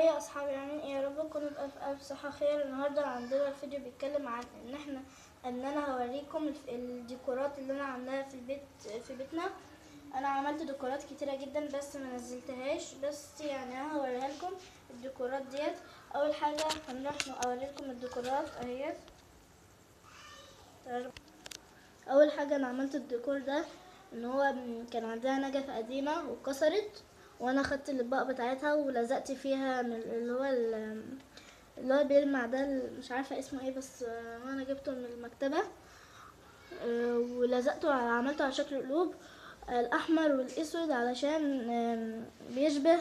يا اصحابي عاملين ايه؟ يا رب تكونوا بألف صحة خير. النهارده عندنا الفيديو بيتكلم عن ان انا هوريكم الديكورات اللي انا عاملاها في البيت في بيتنا. انا عملت ديكورات كتيره جدا بس ما نزلتهاش، بس يعني انا هوريها لكم الديكورات ديت. اول حاجه هنروح اوريكم الديكورات اهيت. اول حاجه انا عملت الديكور ده ان هو كان عندها نجفه قديمه واتكسرت، وانا خدت الاطباق بتاعتها ولزقت فيها من اللي هو بيلمع ده، مش عارفه اسمه ايه، بس انا جبته من المكتبه ولزقته عملته على شكل قلوب الاحمر والاسود علشان بيشبه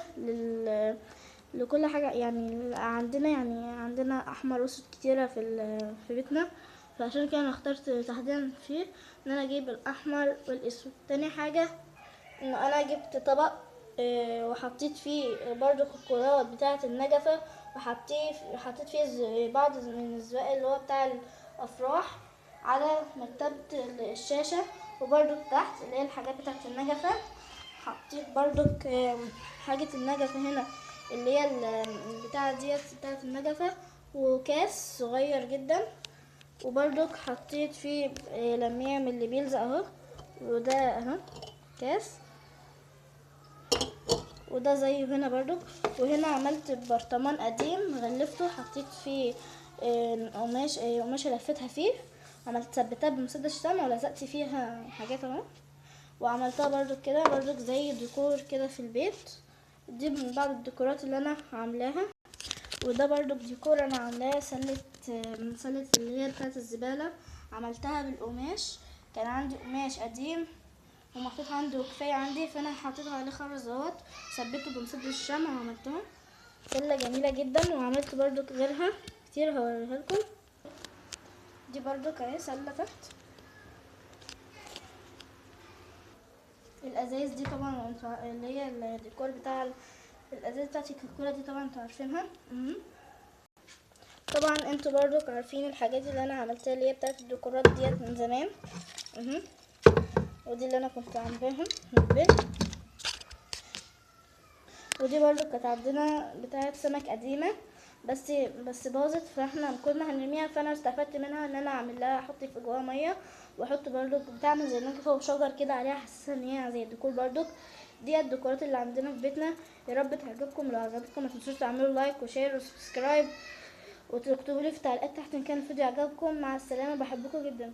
لكل حاجه. يعني عندنا احمر واسود كتيره في بيتنا، فعشان كده انا اخترت تحديدا فيه ان انا اجيب الاحمر والاسود. تاني حاجه ان انا جبت طبق وحطيت فيه برضو الكرات بتاعه النجفه، وحطيت فيه بعض من الزواق اللي هو بتاع الافراح على مرتبه الشاشه، وبرضو تحت اللي هي الحاجات بتاعه النجفه حطيت برضو حاجه النجفه هنا اللي هي البتاعه ديت بتاعه النجفه، وكاس صغير جدا، وبرضك حطيت فيه لميع من اللي بيلزق اهو، وده اهو كاس، وده زيه هنا برضك. وهنا عملت برطمان قديم غلفته، حطيت فيه قماش لفتها فيه، عملت ثبتها بمسدس شمع ولزقت فيها حاجات اهو، وعملتها برضك كده برضك زي ديكور كده في البيت. دي من بعض الديكورات اللي انا عاملاها. وده برضو ديكور انا عاملاه سلة اللي هي بتاعت الزبالة، عملتها بالقماش. كان عندي قماش قديم ومحطوط عنده كفاية عندي، فانا حطيت عليه خرز اهوت، ثبته بمسدس الشمع وعملتها سلة جميلة جدا. وعملت برضو غيرها كتير هوريها لكم. دي برضو اهي سلة تحت. الازايز دي طبعا اللي هي الديكور بتاع الازايز بتاعت الكوكولا دي طبعا انتوا عارفينها. طبعا انتوا برضو عارفين الحاجات اللي انا عملتها اللي هي بتاعت الديكورات ديت من زمان. ودي اللي انا كنت عاملاها من البيت. ودي برضو كانت عندنا بتاعت سمك قديمه بس باظت، فاحنا كنا هنرميها، فانا استفدت منها ان انا اعمل لها احط في جواها ميه، واحط برضو بتعمل زي نجفه وشجر كده عليها، حاسه ان هي زي الديكور برضو. دي الديكورات اللي عندنا في بيتنا. يا رب تعجبكم. لو عجبتكم ما تنسوش تعملوا لايك وشير وسبسكرايب، وتكتبوا لي في التعليقات تحت ان كان الفيديو عجبكم. مع السلامه، بحبكم جدا.